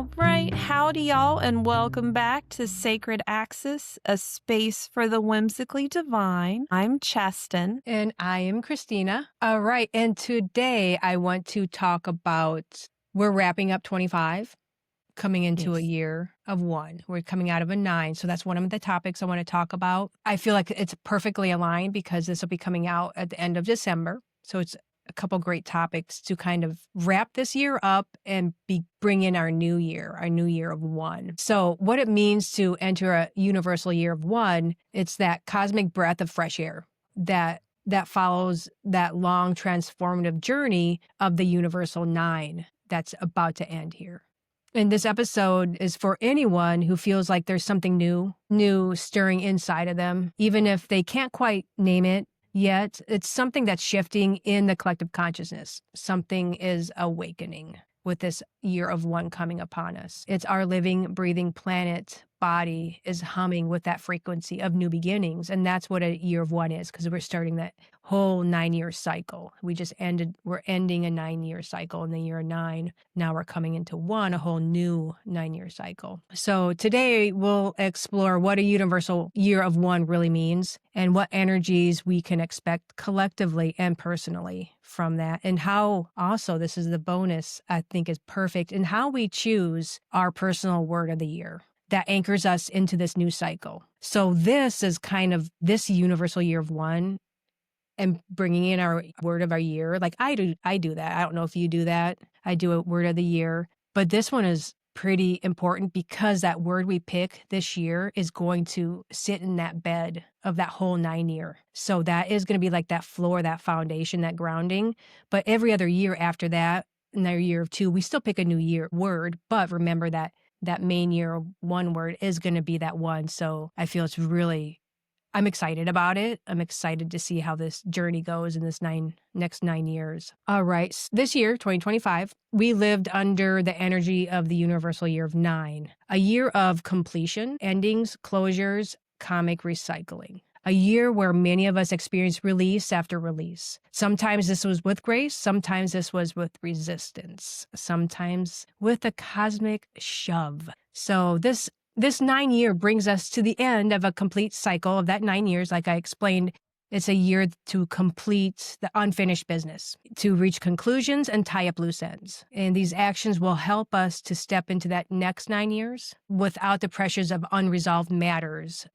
All right. Howdy, y'all, and welcome back to Sacred Axis, a space for the whimsically divine. I'm Chesten. And I am Christina. All right. And today I want to talk about, we're wrapping up 25, coming into a year of 1. We're coming out of a 9. So that's one of the topics I want to talk about. I feel like it's perfectly aligned because this will be coming out at the end of December. So it's a couple great topics to kind of wrap this year up and bring in our new year of 1. So what it means to enter a universal year of 1, it's that cosmic breath of fresh air that follows that long transformative journey of the universal 9 that's about to end here. And this episode is for anyone who feels like there's something new stirring inside of them, even if they can't quite name it yet. It's something that's shifting in the collective consciousness. Something is awakening with this year of 1 coming upon us. It's our living, breathing planet body is humming with that frequency of new beginnings. And that's what a year of 1 is, because we're starting that whole 9-year cycle. We're ending a 9-year cycle in the year 9. Now we're coming into 1, a whole new 9-year cycle. So today we'll explore what a universal year of 1 really means and what energies we can expect collectively and personally from that, and how also, this is the bonus I think is perfect, and how we choose our personal word of the year that anchors us into this new cycle. So this is kind of this universal year of 1 and bringing in our word of our year. Like I do that. I don't know if you do that. I do a word of the year, but this one is pretty important because that word we pick this year is going to sit in that bed of that whole 9-year. So that is going to be like that floor, that foundation, that grounding. But every other year after that, in their year of 2, we still pick a new year word, but remember that main year 1 word is going to be that 1. So I feel I'm excited about it. I'm excited to see how this journey goes in this next 9 years. All right. This year, 2025, we lived under the energy of the universal year of 9, a year of completion, endings, closures, karmic recycling. A year where many of us experienced release after release. Sometimes this was with grace. Sometimes this was with resistance. Sometimes with a cosmic shove. So this 9-year brings us to the end of a complete cycle of that 9 years. Like I explained, it's a year to complete the unfinished business, to reach conclusions and tie up loose ends. And these actions will help us to step into that next 9 years without the pressures of unresolved matters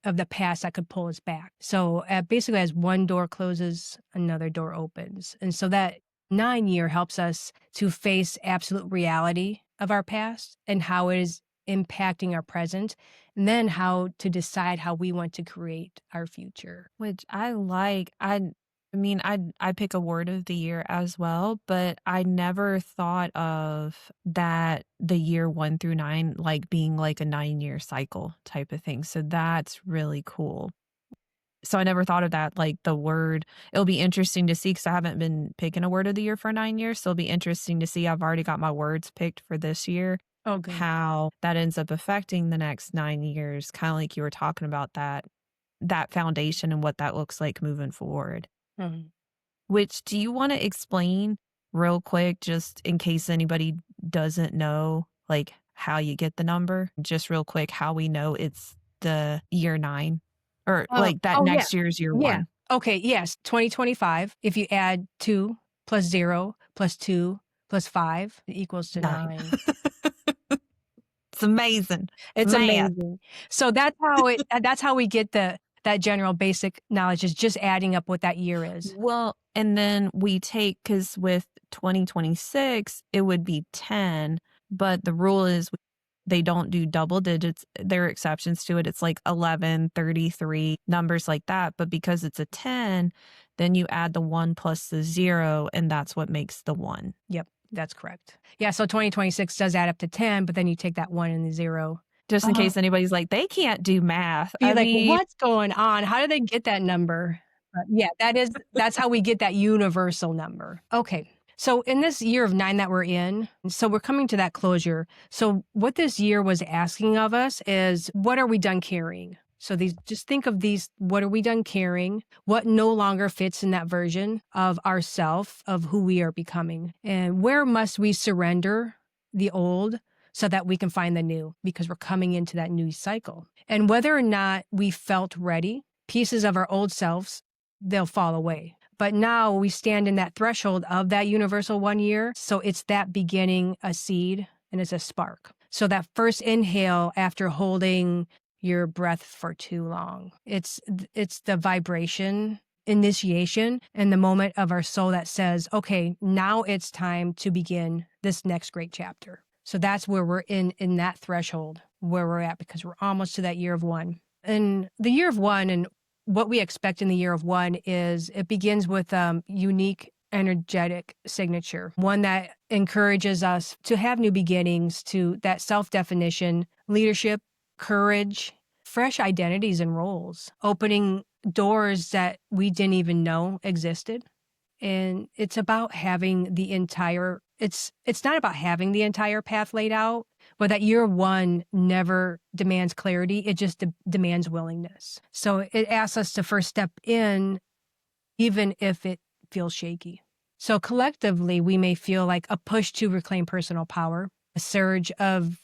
of the past that could pull us back. So basically, as one door closes, another door opens. And so that 9-year helps us to face absolute reality of our past and how it is impacting our present, and then how to decide how we want to create our future. Which I like. I pick a word of the year as well, but I never thought of that the year 1 through 9 like being like a 9-year cycle type of thing. So that's really cool. So I never thought of that, like the word. It'll be interesting to see because I haven't been picking a word of the year for 9 years. So it'll be interesting to see. I've already got my words picked for this year. Oh, good. How that ends up affecting the next 9 years, kind of like you were talking about that foundation and what that looks like moving forward. Mm-hmm. Which, do you want to explain real quick, just in case anybody doesn't know, like how you get the number? Just real quick, how we know it's the year 9 or like that next year's year 1. Okay. Yes. 2025. If you add 2 plus 0 plus 2 plus 5, it equals to 9. It's amazing. It's amazing. So that's how we get that general basic knowledge, is just adding up what that year is. Well, and then we take, because with 2026, it would be 10, but the rule is they don't do double digits. There are exceptions to it. It's like 11, 33, numbers like that. But because it's a 10, then you add the 1 plus the 0, and that's what makes the 1. Yep, that's correct. Yeah, so 2026 does add up to 10, but then you take that 1 and the 0. Just in case anybody's like, they can't do math. You're like, what's going on? How did they get that number? Yeah, that's how we get that universal number. Okay. So in this year of 9 that we're in, so we're coming to that closure. So what this year was asking of us is, what are we done carrying? So just think of these, what are we done carrying? What no longer fits in that version of ourself, of who we are becoming? And where must we surrender the old so that we can find the new, because we're coming into that new cycle. And whether or not we felt ready, pieces of our old selves, they'll fall away. But now we stand in that threshold of that universal 1 year. So it's that beginning, a seed, and it's a spark. So that first inhale after holding your breath for too long, it's the vibration initiation and the moment of our soul that says, okay, now it's time to begin this next great chapter. So that's where we're in that threshold where we're at, because we're almost to that year of one. And the year of one, and what we expect in the year of one, is it begins with unique energetic signature, one that encourages us to have new beginnings, to that self-definition, leadership, courage, fresh identities and roles, opening doors that we didn't even know existed. And it's about having the entire, it's not about having the entire path laid out, but that year one never demands clarity. It just demands willingness. So it asks us to first step in, even if it feels shaky. So collectively, we may feel like a push to reclaim personal power, a surge of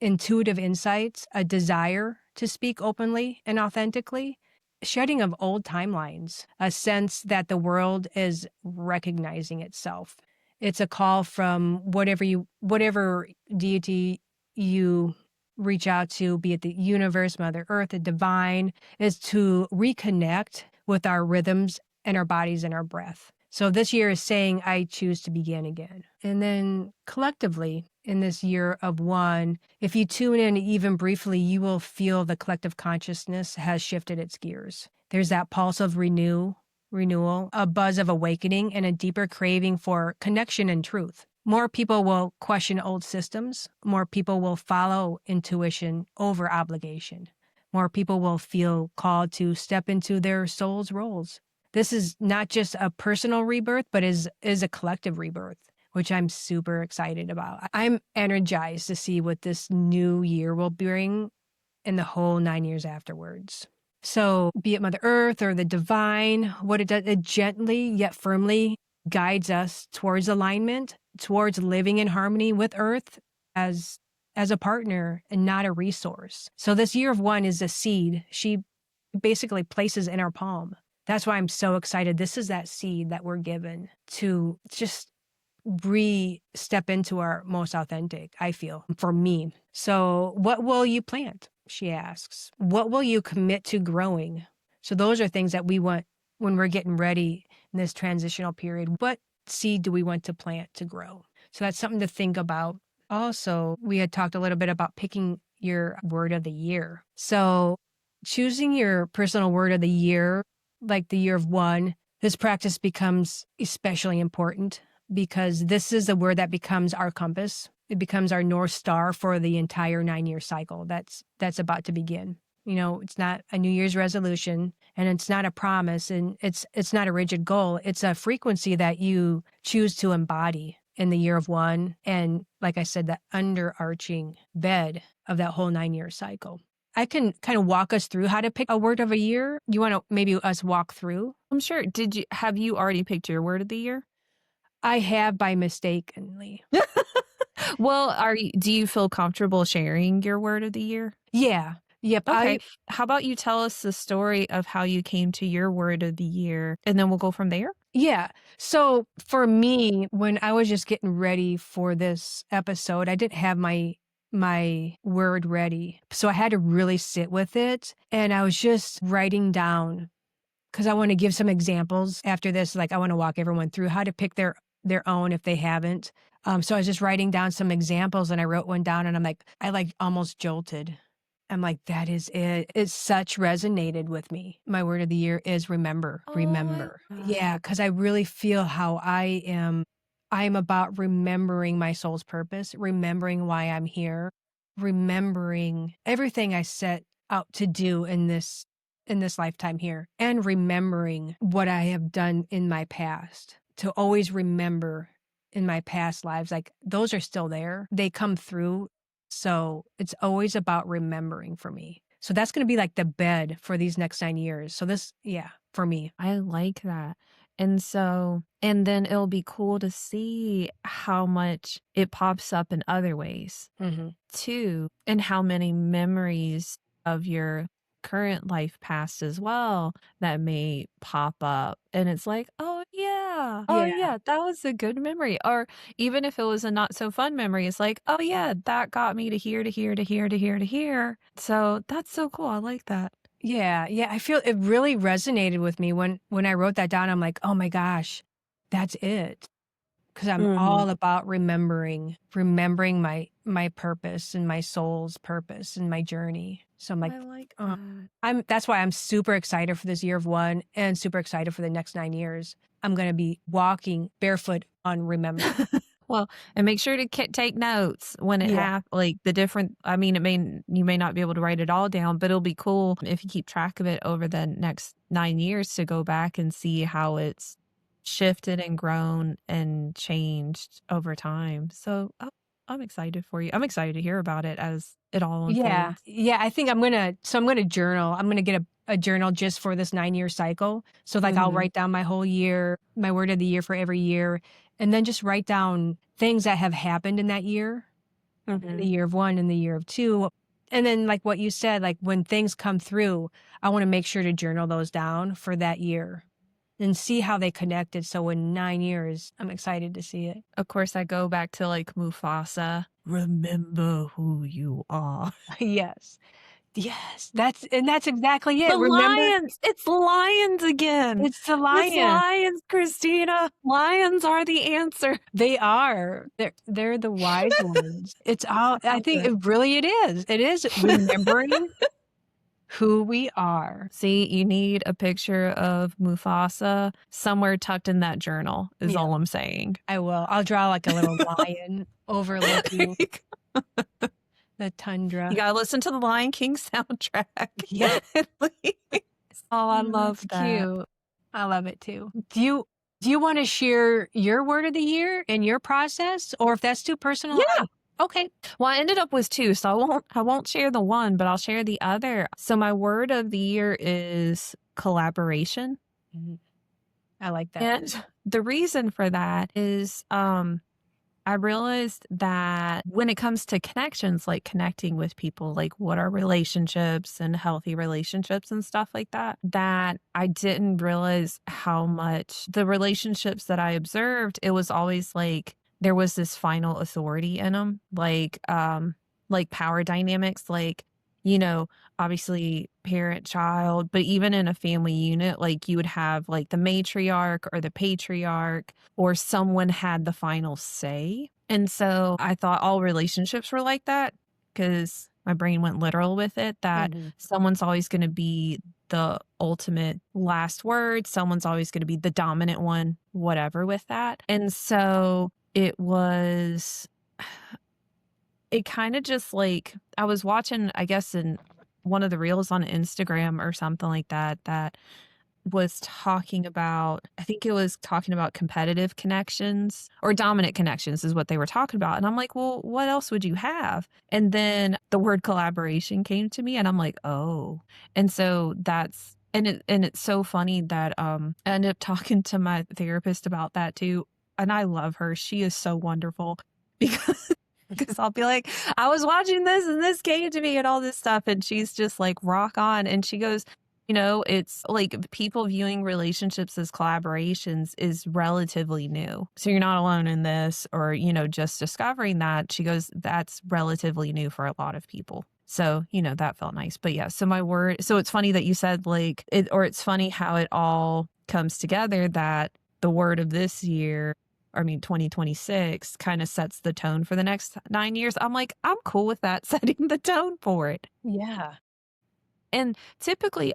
intuitive insights, a desire to speak openly and authentically, shedding of old timelines, a sense that the world is recognizing itself. It's a call from whatever deity you reach out to, be it the universe, Mother Earth, the divine, is to reconnect with our rhythms and our bodies and our breath. So this year is saying, I choose to begin again. And then collectively, in this year of one, if you tune in even briefly, you will feel the collective consciousness has shifted its gears. There's that pulse of renewal, a buzz of awakening, and a deeper craving for connection and truth. More people will question old systems. More people will follow intuition over obligation. More people will feel called to step into their soul's roles. This is not just a personal rebirth, but is a collective rebirth, which I'm super excited about. I'm energized to see what this new year will bring in the whole 9 years afterwards. So be it Mother Earth or the divine, what it does, it gently yet firmly guides us towards alignment, towards living in harmony with Earth as a partner and not a resource. So this year of one is a seed she basically places in our palm. That's why I'm so excited. This is that seed that we're given to just step into our most authentic, I feel, for me. So what will you plant? She asks. What will you commit to growing? So those are things that we want when we're getting ready in this transitional period. What seed do we want to plant to grow? So that's something to think about. Also, we had talked a little bit about picking your word of the year. So choosing your personal word of the year, like the year of one, this practice becomes especially important because this is the word that becomes our compass. It becomes our North Star for the entire 9-year cycle that's about to begin. You know, it's not a New Year's resolution and it's not a promise and it's not a rigid goal. It's a frequency that you choose to embody in the year of one. And like I said, the underarching bed of that whole 9-year cycle. I can kind of walk us through how to pick a word of a year. You want to maybe us walk through? I'm sure. Have you already picked your word of the year? I have by mistakenly. Well, do you feel comfortable sharing your word of the year? Yeah. Yep. Okay. How about you tell us the story of how you came to your word of the year, and then we'll go from there? Yeah. So for me, when I was just getting ready for this episode, I didn't have my word ready. So I had to really sit with it. And I was just writing down, because I want to give some examples after this. Like I want to walk everyone through how to pick their own if they haven't. So I was just writing down some examples and I wrote one down and I like almost jolted. I'm like, that is it. It such resonated with me. My word of the year is remember, Oh, I remember. Yeah, because I really feel how I am about remembering my soul's purpose, remembering why I'm here, remembering everything I set out to do in this lifetime here, and remembering what I have done in my past. To always remember in my past lives, like those are still there. They come through. So it's always about remembering for me. So that's going to be like the bed for these next 9 years. So this, yeah, for me. I like that. And then it'll be cool to see how much it pops up in other ways Mhm. too, and how many memories of your current life past as well that may pop up. And it's like, oh Yeah. yeah, that was a good memory. Or even if it was a not so fun memory, it's like, oh yeah, that got me to here, to here, to here, to here, to here. So that's so cool. I like that. Yeah, yeah, I feel it really resonated with me when I wrote that down. I'm like, "Oh my gosh, that's it." 'Cause I'm Mhm. all about remembering my purpose and my soul's purpose and my journey. So I'm like, I like "Oh." that. That's why I'm super excited for this year of one and super excited for the next 9 years. I'm gonna be walking barefoot on remember. Well, and make sure to take notes when it Yeah. like the different, I mean, you may not be able to write it all down, but it'll be cool if you keep track of it over the next 9 years to go back and see how it's shifted and grown and changed over time. So, I'm excited for you. I'm excited to hear about it as it all Yeah, unfolds. yeah, I think I'm gonna journal. I'm gonna get a journal just for this 9-year cycle. So, like, I'll Mhm. write down my whole year, my word of the year for every year, and then just write down things that have happened in that year, in the Mhm. year of 1, in the year of 2, and then, like what you said, like, when things come through, I wanna make sure to journal those down for that year and see how they connected, so in 9 years, I'm excited to see it. Of course, I go back to like Mufasa. Remember who you are. Yes. Yes, that's exactly The it, remember lions! It's lions again. it's the It's lion. lions, Christina. Lions are the answer. They are. They're the wise ones. It's all I Love think it. it really it is. It is remembering who we are. See, you need a picture of Mufasa somewhere tucked in that journal is Yeah, all I'm saying. I will. I'll draw like a little lion There overlooking you go. the You tundra. gotta listen to the Lion King soundtrack. Yeah. Oh, I Oh, love that's that. cute. I love it too. Do you wanna share your word of the year and your process? Or if that's too personal, Yeah. I'm okay. Well, I ended up with 2, so I won't share the one, but I'll share the other. So my word of the year is collaboration. Mhm. I like that. And the reason for that is I realized that when it comes to connections, like connecting with people, like what are relationships and healthy relationships and stuff like that, that I didn't realize how much the relationships that I observed, it was always like there was this final authority in them, like power dynamics, like, you know, obviously parent child, but even in a family unit, like you would have like the matriarch or the patriarch or someone had the final say. And so I thought all relationships were like that because my brain went literal with it that Mhm. someone's always going to be the ultimate last word. Someone's always going to be the dominant one, whatever with that. And so it kind of just like I was watching, I guess, in one of the reels on Instagram or something like that, that was talking about, I think it was talking about competitive connections or dominant connections is what they were talking about. And I'm like, well, what else would you have? And then the word collaboration came to me and I'm like, oh. And so it's so funny that I ended up talking to my therapist about that too. And I love her. She is so wonderful because because I'll be like, I was watching this and this came to me and all this stuff. And she's just like, rock on. And she goes, it's like people viewing relationships as collaborations is relatively new. So you're not alone in this, or, just discovering that. She goes, that's relatively new for a lot of people. So, that felt nice. But yeah, so it's funny that you said it's funny how it all comes together that the word of this year, 2026 kind of sets the tone for the next 9 years. I'm like, I'm cool with that setting the tone for it. Yeah. And typically,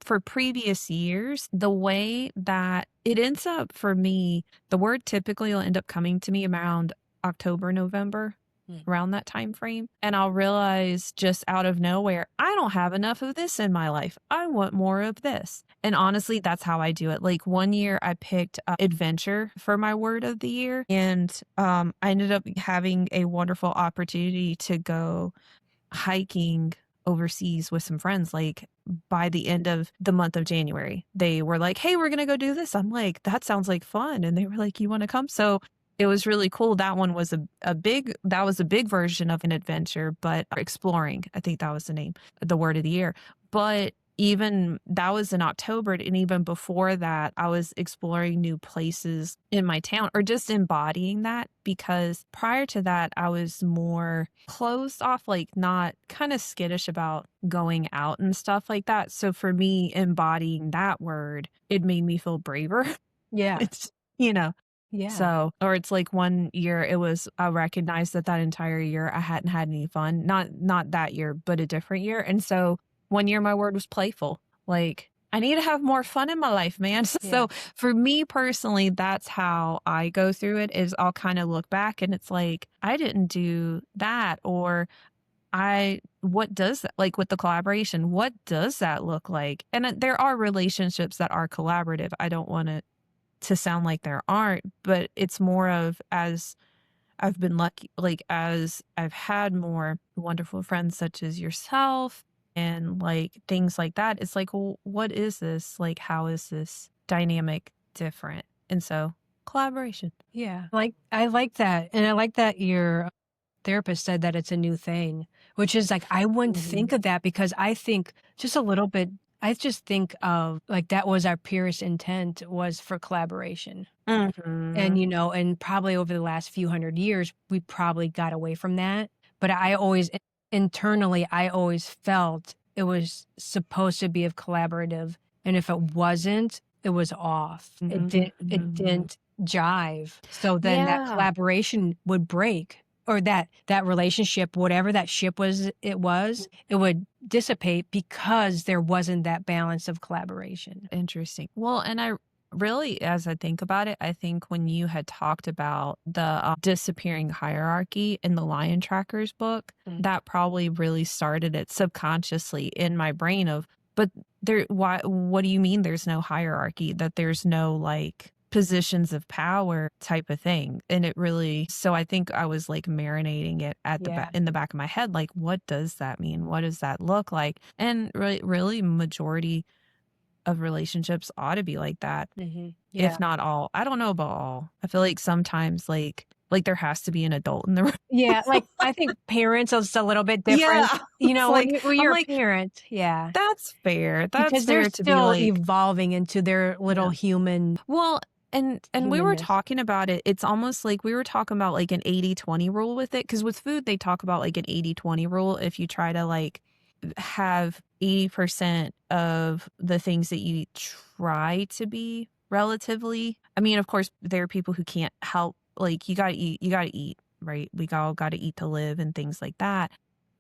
for previous years, the way that it ends up for me, the word typically will end up coming to me around October, November, Mm. around that time frame. And I'll realize just out of nowhere, I don't have enough of this in my life. I want more of this. And honestly, that's how I do it. Like one year I picked adventure for my word of the year. And I ended up having a wonderful opportunity to go hiking overseas with some friends, like by the end of the month of January, they were like, "Hey, we're gonna go do this." I'm like, "That sounds like fun." And they were like, "You wanna come?" So it was really cool. That one was a big version of an adventure, but exploring, I think that was the word of the year. But even that was in October, and even before that, I was exploring new places in my town or just embodying that because prior to that, I was more closed off, like not kind of skittish about going out and stuff like that. So for me, embodying that word, it made me feel braver. Yeah. It's, you know, Yeah. so or it's like one year I recognized that that entire year I hadn't had any fun, not that year, but a different year, and so one year my word was playful, like, I need to have more fun in my life, man. Yeah. So for me personally, that's how I go through it is I'll kinda look back and it's like, I didn't do that or I what does that like with the collaboration, what does that look like? And there are relationships that are collaborative. I don't want to sound like there aren't, but it's more of as I've been lucky, like as I've had more wonderful friends such as yourself and like things like that. It's like, well, what is this? Like, how is this dynamic different? And so collaboration. Yeah. Like, I like that, and I like that your therapist said that it's a new thing, which is like, I wouldn't Mhm. think of that because I think just a little bit I just think of, like, that was our purest intent was for collaboration. And, Mhm. and probably over the last few hundred years, we probably got away from that. But I always, internally, I always felt it was supposed to be a collaborative. And if it wasn't, it was off. Mhm. It Mhm. didn't jive. So then that Yeah. collaboration would break or that relationship, whatever that ship was, it would dissipate because there wasn't that balance of collaboration. Interesting. Well, and I really, as I think about it, I think when you had talked about the disappearing hierarchy in the Lion Trackers book, Mm. that probably really started it subconsciously in my brain of, but there, why, what do you mean there's no hierarchy? That there's no like positions of power type of thing. And it really, so I think I was like marinating it at Yeah. in the back of my head, like, what does that mean? What does that look like? And really majority of relationships ought to be like that, Yeah. if not all. I don't know about all. I feel like sometimes, like there has to be an adult in the room. Yeah, like, I think parents is a little bit different. Yeah, it's like When I'm you're a like, parent, yeah, "That's fair. That's because they're fair to be still like." evolving into their little Yeah. Well, and we were humanness. talking about it. It's almost like we were talking about like an 80-20 rule with it. Because with food, they talk about like an 80-20 rule. If you try to like have 80% of the things that you eat try to be relatively, I mean, of course, there are people who can't help, like you gotta eat, right? We all gotta eat to live and things like that.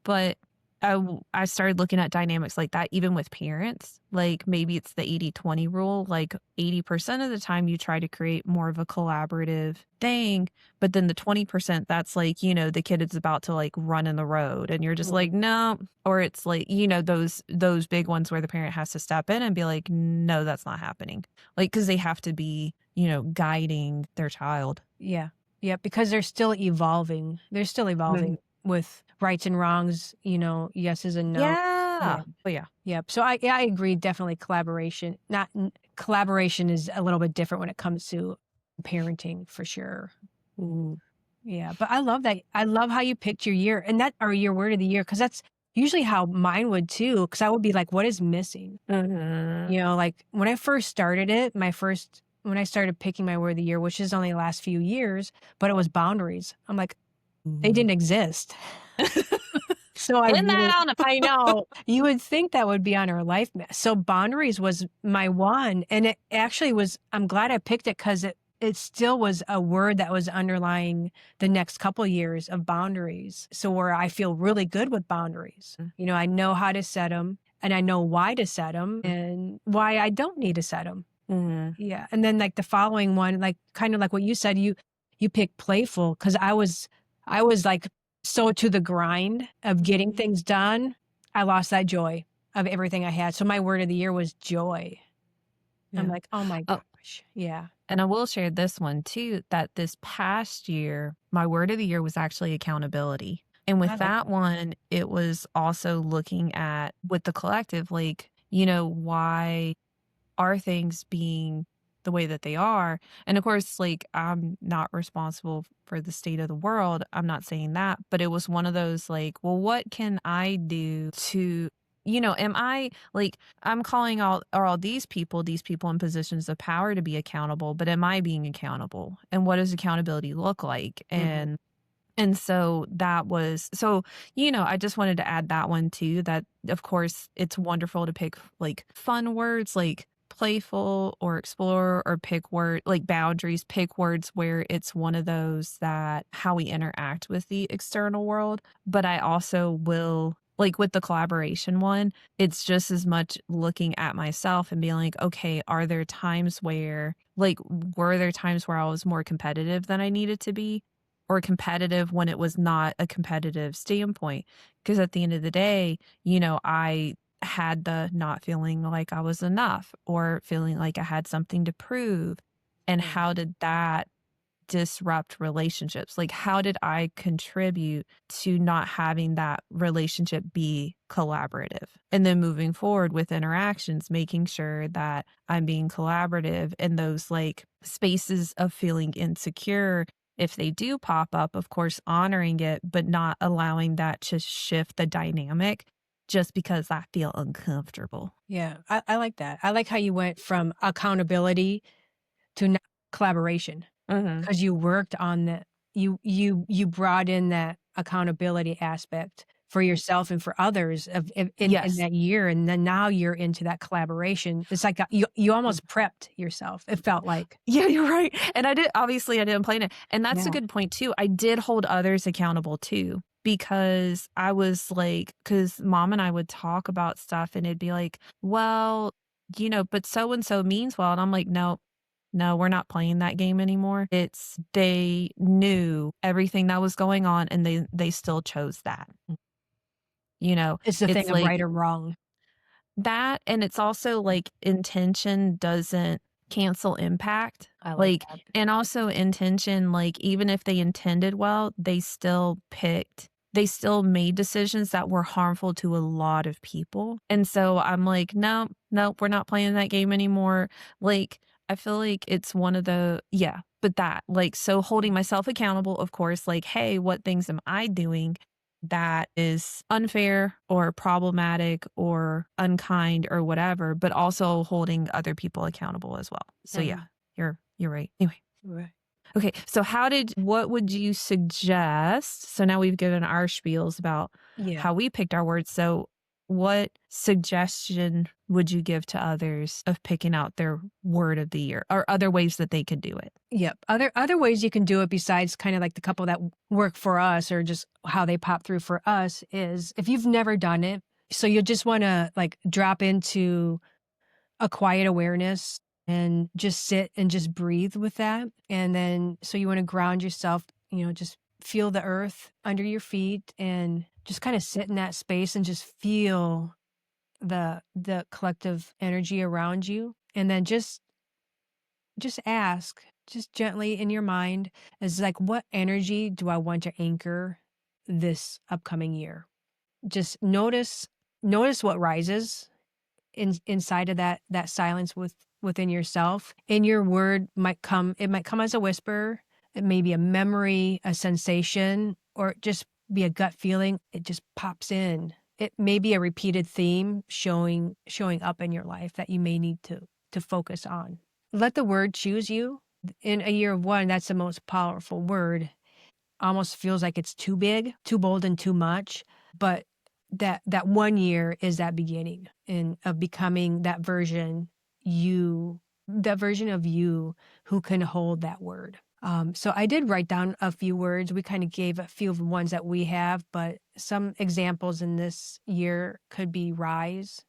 But I started looking at dynamics like that even with parents. Like maybe it's the 80-20 rule. Like 80% of the time you try to create more of a collaborative thing, but then the 20% that's like, the kid is about to like run in the road and you're just Mhm. like, no. Or it's like, those big ones where the parent has to step in and be like, no, that's not happening. Like, because they have to be, guiding their child. Yeah. Yeah, because they're still evolving. They're still evolving with rights and wrongs, yeses and no. Yeah. Yeah. But yeah. Yep. So I agree, definitely collaboration. Not n Collaboration is a little bit different when it comes to parenting for sure. Ooh. Yeah, but I love that. I love how you picked your year and that or your word of the year because that's usually how mine would too. Because I would be like, "What is missing?" Mhm. Like when I first started it, when I started picking my word of the year, which is only the last few years, but it was boundaries. I'm like, they Ooh. didn't exist. So Pin that on a I know. You would think that would be on our life map. So boundaries was my one, and it actually was I'm glad I picked it because it still was a word that was underlying the next couple years of boundaries. So where I feel really good with boundaries. I know how to set them, and I know why to set them, and why I don't need to set them. Mhm. Yeah, and then, like, the following one, like, kinda like what you said, you picked playful because I was, like, so to the grind of getting things done, I lost that joy of everything I had, so my word of the year was joy. I'm Yeah. like, "Oh my Oh, gosh." Yeah. and I will share this one too, that this past year, my word of the year was actually accountability. And I with like that that. one, it was also looking at with the collective, like why are things being the way that they are? And of course, like, I'm not responsible for the state of the world. I'm not saying that, but it was one of those like, well, what can I do to, am I like, I'm calling all these people in positions of power to be accountable, but am I being accountable? And what does accountability look like? Mhm. And so that was so, I just wanted to add that one too, that of course it's wonderful to pick like fun words like playful or explore or pick word like boundaries, pick words where it's one of those that how we interact with the external world. But I also will like with the collaboration one, it's just as much looking at myself and being like, okay, are there times where like were there times where I was more competitive than I needed to be? Or competitive when it was not a competitive standpoint. Because at the end of the day, I had the not feeling like I was enough or feeling like I had something to prove. And Yeah. how did that disrupt relationships? Like, how did I contribute to not having that relationship be collaborative? And then moving forward with interactions, making sure that I'm being collaborative in those like spaces of feeling insecure. If they do pop up, of course, honoring it, but not allowing that to shift the dynamic just because I feel uncomfortable. Yeah, I like that. I like how you went from accountability to collaboration Mhm. because you worked on the you brought in that accountability aspect for yourself and for others in Yes. that year, and then now you're into that collaboration. It's like, you almost prepped yourself, it felt like. Yeah, you're right, and I didn't plan it, and that's a Yeah. good point too. I did hold others accountable too, because I was like, because mom and I would talk about stuff and it'd be like, "Well, but so and so means well," and I'm like, "No, no, we're not playing that game anymore." It's they knew everything that was going on and they still chose that. It's the It's thing of like right or wrong. that, and it's also like intention doesn't cancel impact. I like Like, that. and also intention, like, even if they intended well, they still made decisions that were harmful to a lot of people. And so I'm like, no, no, we're not playing that game anymore. Like, I feel like it's one of the, yeah, but that, like, so holding myself accountable, of course, like, hey, what things am I doing that is unfair or problematic or unkind or whatever, but also holding other people accountable as well. So yeah, Mhm. you're right. Anyway. Right. Okay. So what would you suggest? So now we've given our spiels about Yeah. how we picked our words. So what suggestion would you give to others of picking out their word of the year or other ways that they could do it? Yep. Other ways you can do it besides kind of like the couple that work for us or just how they pop through for us is if you've never done it, so you just want to like drop into a quiet awareness and just sit and just breathe with that. And then so you want to ground yourself, just feel the earth under your feet and just kind of sit in that space and just feel the collective energy around you. And then just ask, just gently in your mind, is like, what energy do I want to anchor this upcoming year? Just notice what rises inside of that silence within yourself. And your word might come as a whisper, it may be a memory, a sensation, or just be a gut feeling. It just pops in. It may be a repeated theme showing up in your life that you may need to focus on. Let the word choose you. In a year of one, that's the most powerful word. Almost feels like it's too big, too bold, and too much. But that one year is that beginning and of becoming that version of you who can hold that word. So I did write down a few words. We kind of gave a few of the ones that we have, but some examples in this year could be rise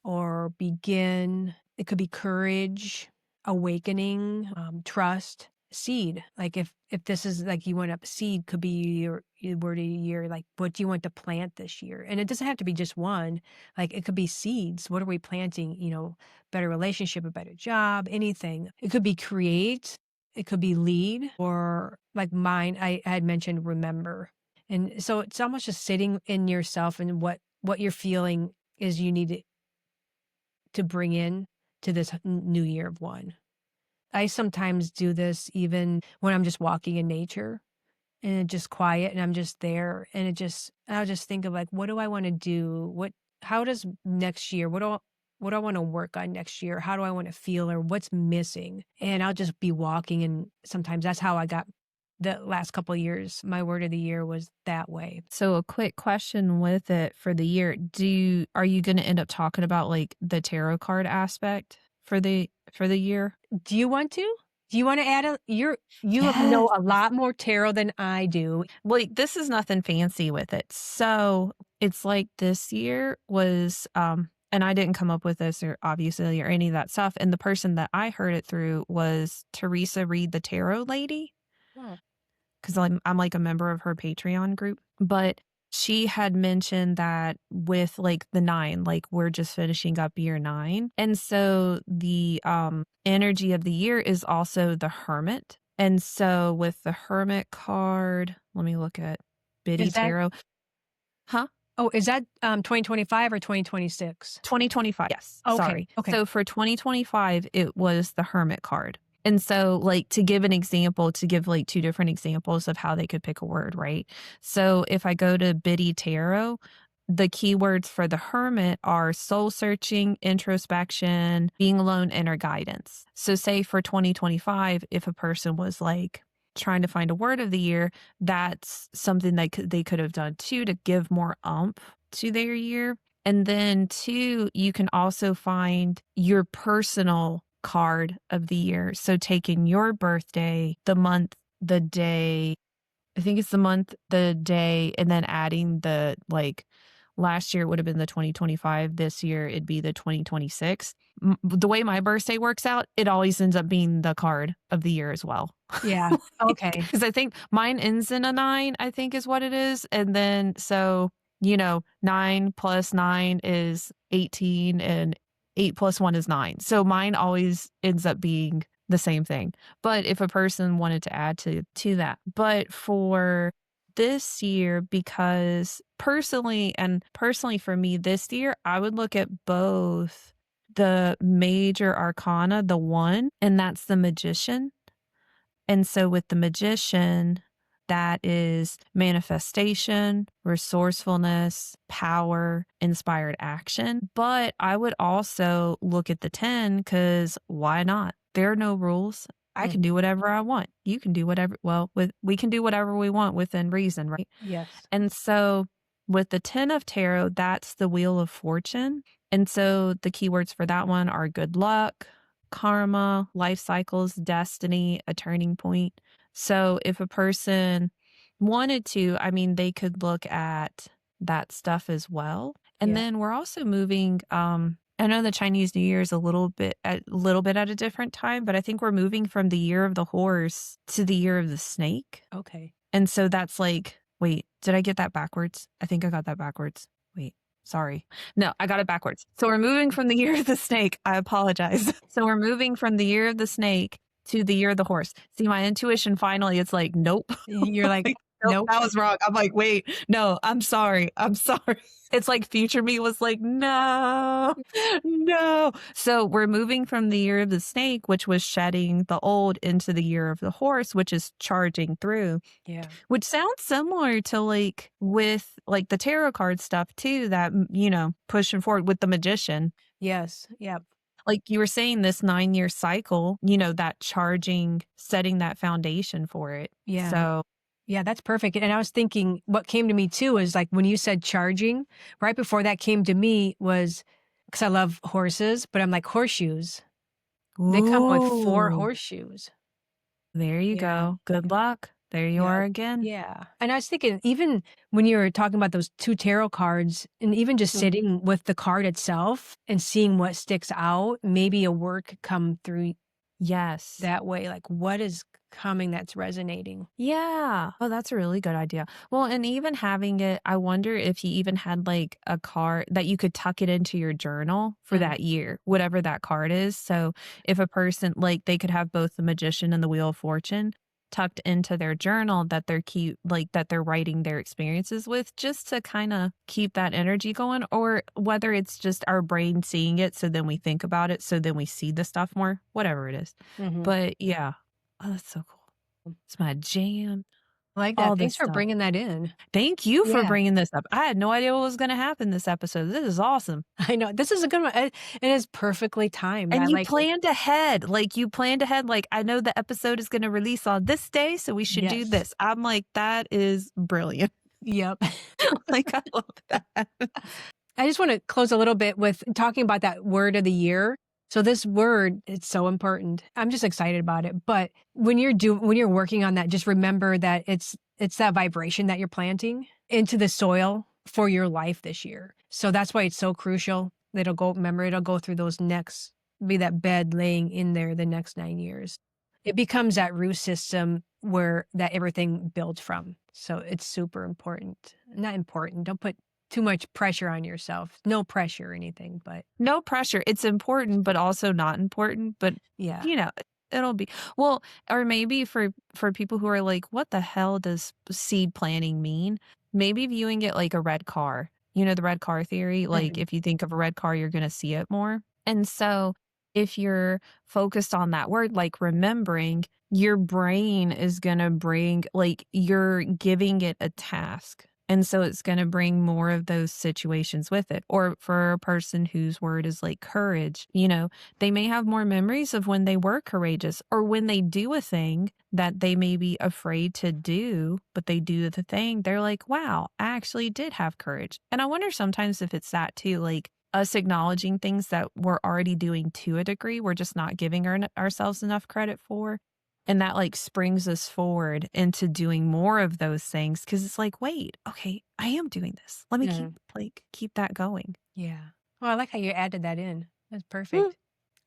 or begin. It could be courage, awakening, trust, seed. Like if this is like you want a seed, could be your word of the year. Like what do you want to plant this year? And it doesn't have to be just one. Like it could be seeds. What are we planting? Better relationship, a better job, anything. It could be create. It could be lead, or like mine. I had mentioned remember. And so it's almost just sitting in yourself and what you're feeling is you need to bring in to this new year of one. I sometimes do this even when I'm just walking in nature and it's just quiet and I'm just there and I'll just think of like, what do I want to do? How does next year, what do I want to work on next year? How do I want to feel or what's missing? And I'll just be walking. And sometimes that's how I got the last couple of years. My word of the year was that way. So a quick question with it for the year. Are you gonna end up talking about, like, the tarot card aspect for the year? Do you want to? Do you want to add you know Yes. a lot more tarot than I do. Like, this is nothing fancy with it. So, it's like this year was, and I didn't come up with this or obviously or any of that stuff, and the person that I heard it through was Teresa Reed, the tarot lady. Oh, 'Cause I'm, like, a member of her Patreon group, but she had mentioned that with, like, the 9, like, we're just finishing up year 9, and so the, energy of the year is also the Hermit, and so with the Hermit card let me look at Biddy is that Tarot. Huh? is that 2025 or 2026? 2025, yes, Okay, sorry. okay. So for 2025, it was the Hermit card. And so, like, to give an example, to give like 2 different examples of how they could pick a word, right? So if I go to Biddy Tarot, the keywords for the Hermit are soul searching, introspection, being alone, inner guidance. So say for 2025, if a person was like trying to find a word of the year, that's something they could have done too to give more umph to their year. And then 2, you can also find your personal card of the year. So taking your birthday, the month, the day, I think it's the month, the day, and then adding the like last year it would have been the 2025, this year it'd be the 2026. The way my birthday works out, it always ends up being the card of the year as well. Yeah, okay. Because I think mine ends in a 9, I think is what it is. And then so, 9 plus 9 is 18 and 8 plus 1 is 9. So mine always ends up being the same thing. But if a person wanted to add to that. But for this year, because personally for me this year, I would look at both the major arcana, the 1, and that's the Magician. And so with the Magician, that is manifestation, resourcefulness, power, inspired action. But I would also look at the 10 because why not? There are no rules. I Mm, can do whatever I want. You can do whatever, well, we can do whatever we want within reason, right? yes. And so with the 10 of tarot, that's the wheel of fortune. And so the keywords for that one are good luck, karma, life cycles, destiny, a turning point. So if a person wanted to, I mean, they could look at that stuff as well. And Yeah, then we're also moving, I know the Chinese New Year is a little bit at a different time, but I think we're moving from the year of the horse to the year of the snake. okay. And so that's like wait, did I get that backwards? I think I got that backwards. Wait, sorry. No, I got it backwards. So we're moving from the year of the snake. I apologize. So we're moving from the year of the snake to the year of the horse. See, my intuition finally, it's like, nope. You're like, Like, nope, "Nope." that was wrong. I'm like, wait, no, I'm sorry. I'm sorry. It's like future me was like, no, no. So we're moving from the year of the snake, which was shedding the old, into the year of the horse, which is charging through. Yeah. Which sounds similar to, like, with, like, the tarot card stuff too that, pushing forward with the Magician. Yes, yep. Like you were saying, this 9-year cycle, that charging, setting that foundation for it. Yeah. So Yeah, that's perfect, and I was thinking what came to me too is, like, when you said charging, right before that came to me was because I love horses, but I'm like, horseshoes. They come with 4 ooh, horseshoes. there you Yeah. go. Good luck. There you Yep. are again. Yeah, and I was thinking even when you were talking about those 2 tarot cards and even just Mm. sitting with the card itself and seeing what sticks out, maybe a word could come through Yes. that way, like, what is coming that's resonating? Yeah. Oh, that's a really good idea. Well, and even having it, I wonder if you even had like a card that you could tuck it into your journal for Mm, that year, whatever that card is. So if a person, like, they could have both the Magician and the Wheel of Fortune. tucked into their journal that that they're writing their experiences with, just to kind of keep that energy going, or whether it's just our brain seeing it, so then we think about it, so then we see the stuff more, whatever it is. Mhm. But yeah. Oh, that's so cool. It's my jam. I like that. All this Thanks for stuff. bringing that in. Thank you for Yeah. bringing this up. I had no idea what was gonna happen this episode. This is awesome. I know. This is a good one. It is perfectly timed. I And you like it. planned ahead. Like, you planned ahead, like, "I know the episode is gonna release on this day, so we should do Yes. this." I'm like, "That is brilliant." Yep. Like, I love that. I just wanna close a little bit with talking about that word of the year. So this word, it's so important. I'm just excited about it, but when you're working on that, just remember that it's that vibration that you're planting into the soil for your life this year. So that's why it's so crucial. It'll go through those next be that bed laying in there the next 9 years. It becomes that root system where that everything builds from. So it's super important. Not important, don't put too much pressure on yourself. No pressure or anything, but No pressure. It's important, but also not important, but, yeah. you know, it'll be well, or maybe for people who are like, "What the hell does seed planting mean?" Maybe viewing it like a red car. You know, the red car theory? Like, Mhm. if you think of a red car, you're gonna see it more. And so, if you're focused on that word, like remembering, your brain is gonna bring like, you're giving it a task. And so it's gonna bring more of those situations with it. Or for a person whose word is like courage, they may have more memories of when they were courageous, or when they do a thing that they may be afraid to do, but they do the thing. They're like, wow, I actually did have courage. And I wonder sometimes if it's that too, like us acknowledging things that we're already doing to a degree, we're just not giving ourselves enough credit for. And that, like, springs us forward into doing more of those things, because it's like, "Wait, okay, I am doing this. Let me Mhm. keep that going." Yeah. Well, I like how you added that in. That's Mm. perfect.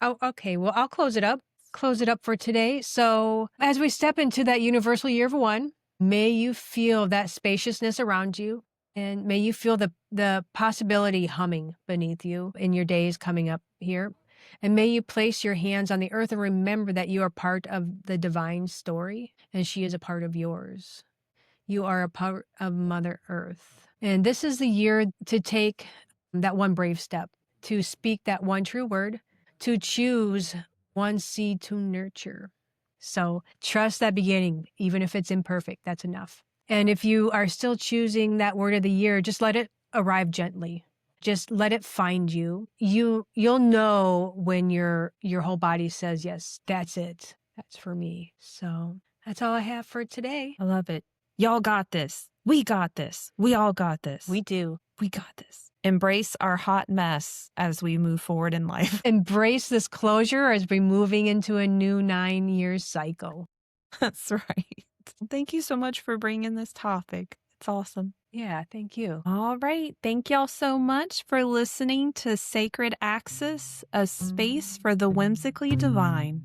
Oh, okay. Well, I'll close it up. Close it up for today. So, as we step into that universal year of one, may you feel that spaciousness around you, and may you feel the possibility humming beneath you in your days coming up here. And may you place your hands on the earth and remember that you are part of the divine story and she is a part of yours. You are a part of Mother Earth. And this is the year to take that one brave step, to speak that one true word, to choose one seed to nurture. So trust that beginning, even if it's imperfect, that's enough. And if you are still choosing that word of the year, just let it arrive gently. Just let it find you. You'll know when your whole body says, yes, that's it. That's for me. So that's all I have for today. I love it. Y'all got this. We got this. We all got We this. do. We got this. Embrace our hot mess as we move forward in life. Embrace this closure as we're moving into a new 9-year cycle. That's right. Thank you so much for bringing this topic. It's awesome. Yeah, thank you. All right. Thank y'all so much for listening to Sacred Axis, a space for the whimsically divine.